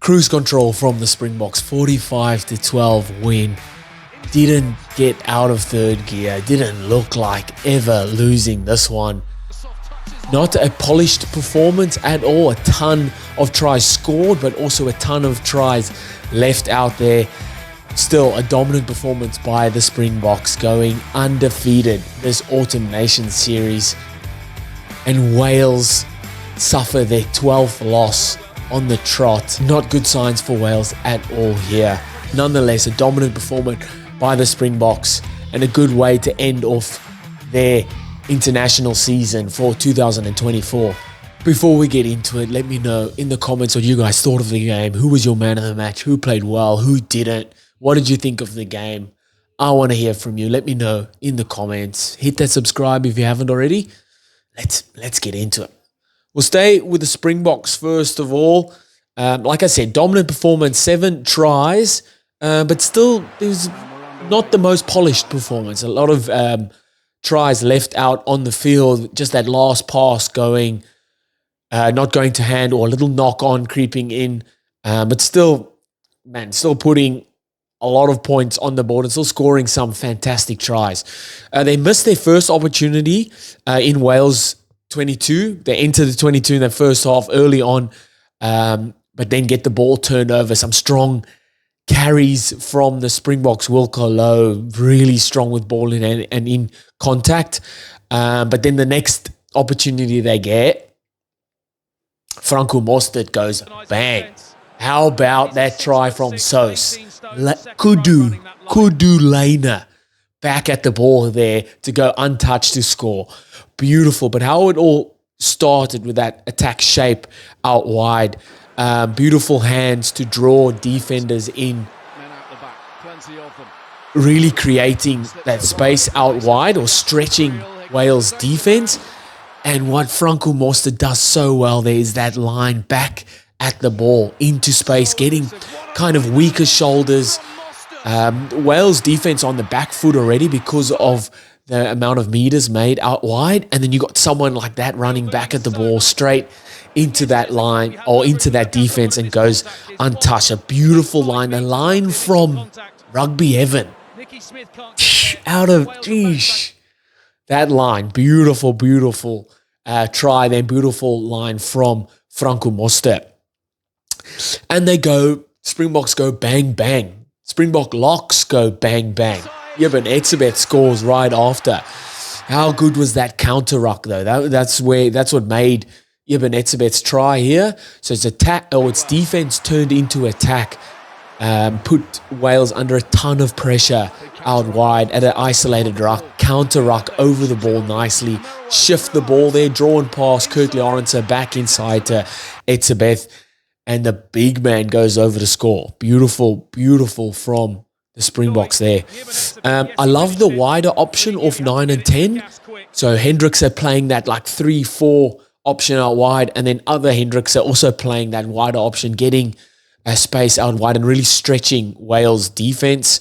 Cruise control from the Springboks, 45-12 win. Didn't get out of third gear, didn't look like ever losing this one. Not a polished performance at all, a ton of tries scored, but also a ton of tries left out there. Still a dominant performance by the Springboks, going undefeated this Autumn Nations series. And Wales suffer their 12th loss on the trot. Not good signs for Wales at all here. Nonetheless, a dominant performance by the Springboks and a good way to end off their international season for 2024. Before we get into it, let me know in the comments what you guys thought of the game. Who was your man of the match? Who played well? Who didn't? What did you think of the game? I want to hear from you. Let me know in the comments. Hit that subscribe if you haven't already. Let's get into it. We'll stay with the Springboks first of all. Like I said, dominant performance, 7 tries, but still it was not the most polished performance. A lot of tries left out on the field, just that last pass going, not going to hand, or a little knock on creeping in, but still putting a lot of points on the board and still scoring some fantastic tries. They missed their first opportunity in Wales 22. They entered the 22 in the first half early on, but then get the ball turned over. Some strong carries from the Springboks. Wilco Low, really strong with ball in and in contact. But then the next opportunity they get, Franco Mostert goes bang. How about that try from Sos? Kudu Lena back at the ball there to go untouched to score. Beautiful, but how it all started with that attack shape out wide. Beautiful hands to draw defenders in. Really creating that space out wide or stretching Wales' defense. And what Franco Mostert does so well there is that line back at the ball into space, getting kind of weaker shoulders. Wales' defense on the back foot already because of the amount of meters made out wide, and then you got someone like that running back at the ball straight into that line or into that defense and goes untouched. A beautiful line, a line from Rugby Evan. That line, beautiful try, then beautiful line from Franco Mostert. And Springboks go bang bang. Springbok locks go bang bang. Yeah, but Etzebeth scores right after. How good was that counter ruck though? That's what made Ibn Etzebeth's try here. So it's defense turned into attack. Put Wales under a ton of pressure out wide at an isolated ruck. Counter ruck over the ball nicely. Shift the ball there. Drawn pass. Kirkley Arendse back inside to Etzebeth. And the big man goes over to score. Beautiful from the Springboks there. I love the wider option off 9 and 10. So Hendricks are playing that like 3-4 option out wide, and then other Hendricks are also playing that wider option, getting a space out wide and really stretching Wales' defense.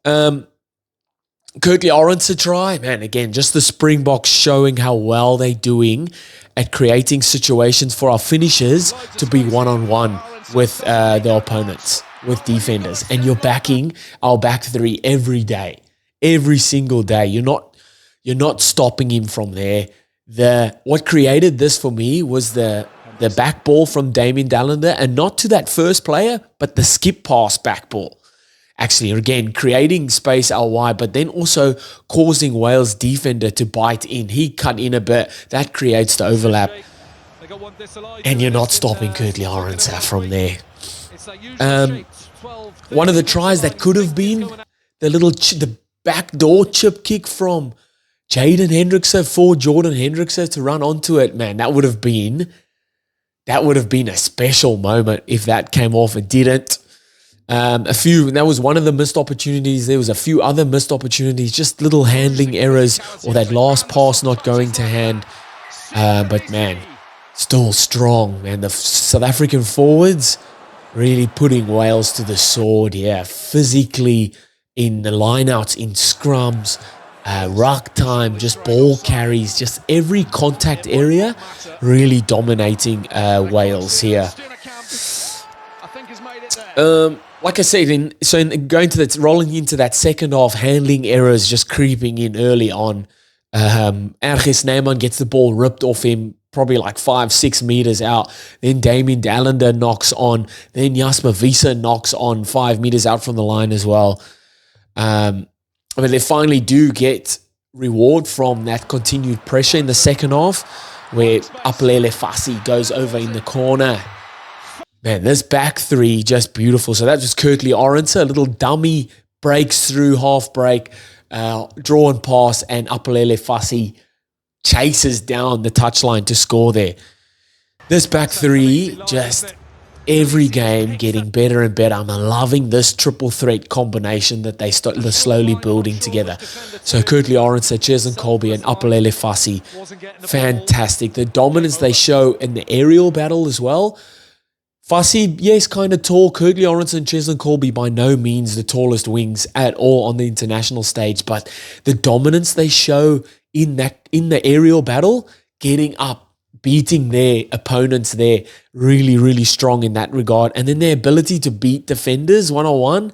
Kirkley Arendse try, man, again, just the Springboks showing how well they're doing at creating situations for our finishers to be one-on-one with their opponents, with defenders. And you're backing our back three every day, every single day. You're not stopping him from there. What created this for me was the back ball from Damien Dallander, and not to that first player, but the skip pass back ball. Actually, again, creating space out wide, but then also causing Wales' defender to bite in. He cut in a bit. That creates the overlap. And you're not stopping Kirkley Arendse from there. One of the tries that could have been the backdoor chip kick from Jaden Hendrickse for Jordan Hendrickse to run onto it. Man, that would have been a special moment if that came off. It didn't. That was one of the missed opportunities. There was a few other missed opportunities, just little handling errors or that last pass not going to hand. But man, still strong, man. The South African forwards really putting Wales to the sword, physically in the lineouts, in scrums, ruck time, just ball carries, just every contact area, really dominating Wales here. Like I said, rolling into that second half, handling errors just creeping in early on. Ergis Neyman gets the ball ripped off him, probably like 5-6 meters out. Then Damien Dallander knocks on. Then Jasper Wiese knocks on 5 meters out from the line as well. But they finally do get reward from that continued pressure in the second half, where Apelele Fassi goes over in the corner. Man, this back three, just beautiful. So that was Kirkley Arendse, a little dummy, breaks through, half break, draw and pass, and Apelele Fassi chases down the touchline to score there. This back three, just every game getting better and better. I'm loving this triple threat combination that they're slowly building together. So Kirkley Arendse, Cheslin Kolbe, and Apelele Fassi, fantastic. The dominance they show in the aerial battle as well. Fassi, yes, kind of tall. Kirkley Arendse and Cheslin Kolbe, by no means the tallest wings at all on the international stage, but the dominance they show in the aerial battle, getting up, beating their opponents there, really, really strong in that regard. And then their ability to beat defenders one-on-one,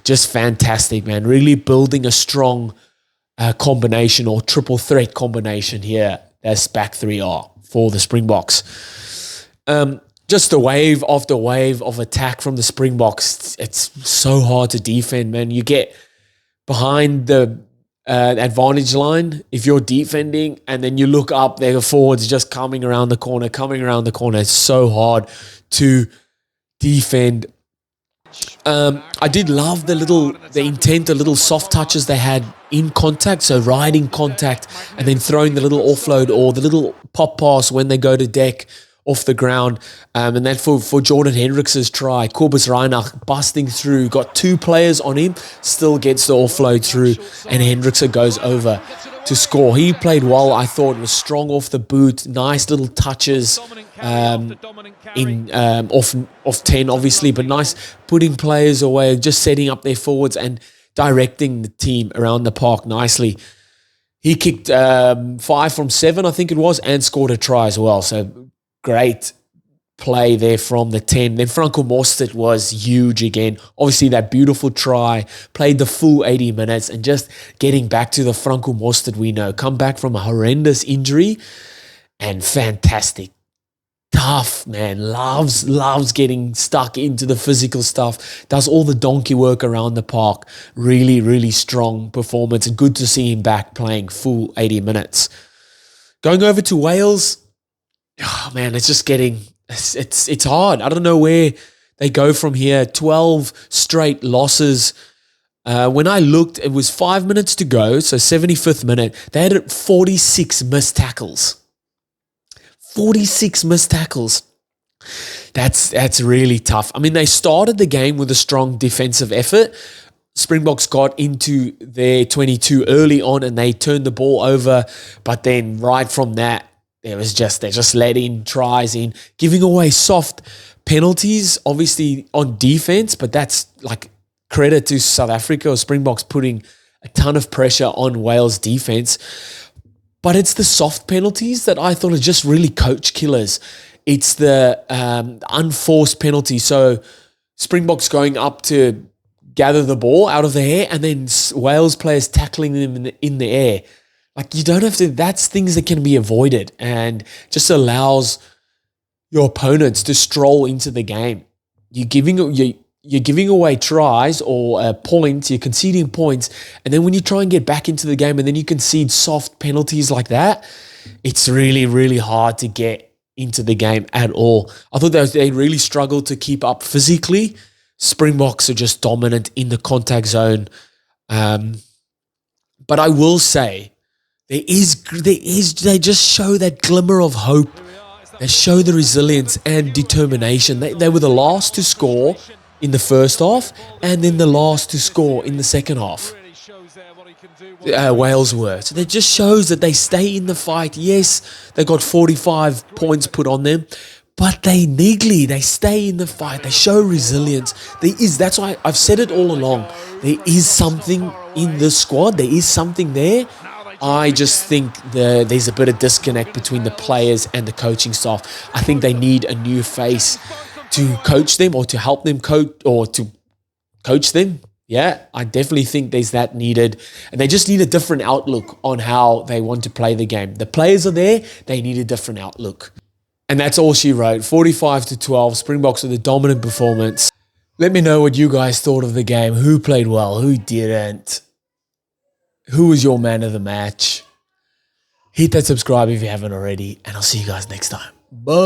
just fantastic, man. Really building a strong combination or triple threat combination here as back three are for the Springboks. Just a wave after wave of attack from the Springboks. It's so hard to defend, man. You get behind the advantage line if you're defending, and then you look up, there are forwards just coming around the corner. It's so hard to defend. I did love the little soft touches they had in contact, so riding contact and then throwing the little offload or the little pop pass when they go to deck off the ground. And then for Jordan Hendricks' try, Kobus Reinach busting through, got two players on him, still gets the offload through, and Hendricks goes over to score. He played well, I thought, was strong off the boot, nice little touches off 10 obviously, but nice putting players away, just setting up their forwards and directing the team around the park nicely. He kicked 5 from 7, I think it was, and scored a try as well. So great play there from the 10. Then Franco Mostert was huge again. Obviously, that beautiful try, played the full 80 minutes, and just getting back to the Franco Mostert we know. Come back from a horrendous injury, and fantastic. Tough, man. Loves getting stuck into the physical stuff. Does all the donkey work around the park. Really, really strong performance, and good to see him back playing full 80 minutes. Going over to Wales, oh man, it's just it's hard. I don't know where they go from here. 12 straight losses. When I looked, it was 5 minutes to go, so 75th minute. They had 46 missed tackles. 46 missed tackles. That's really tough. I mean, they started the game with a strong defensive effort. Springboks got into their 22 early on and they turned the ball over, but then right from that, they just let in tries in, giving away soft penalties, obviously on defense, but that's like credit to South Africa or Springboks putting a ton of pressure on Wales defense. But it's the soft penalties that I thought are just really coach killers. It's the unforced penalty. So Springboks going up to gather the ball out of the air and then Wales players tackling them in the air. Like, you don't have to, that's things that can be avoided and just allows your opponents to stroll into the game. You're giving away tries or points, you're conceding points, and then when you try and get back into the game and then you concede soft penalties like that, it's really, really hard to get into the game at all. I thought they really struggled to keep up physically. Springboks are just dominant in the contact zone. But I will say, they just show that glimmer of hope. They show the resilience and determination. They were the last to score in the first half and then the last to score in the second half. Wales were. So that just shows that they stay in the fight. Yes, they got 45 points put on them, but they stay in the fight. They show resilience. That's why I've said it all along. There is something in the squad. There is something there. I just think there's a bit of disconnect between the players and the coaching staff. I think they need a new face to coach them or to help them coach them. Yeah, I definitely think there's that needed. And they just need a different outlook on how they want to play the game. The players are there. They need a different outlook. And that's all she wrote. 45-12. Springboks with a dominant performance. Let me know what you guys thought of the game. Who played well? Who didn't? Who was your man of the match? Hit that subscribe if you haven't already. And I'll see you guys next time. Bye.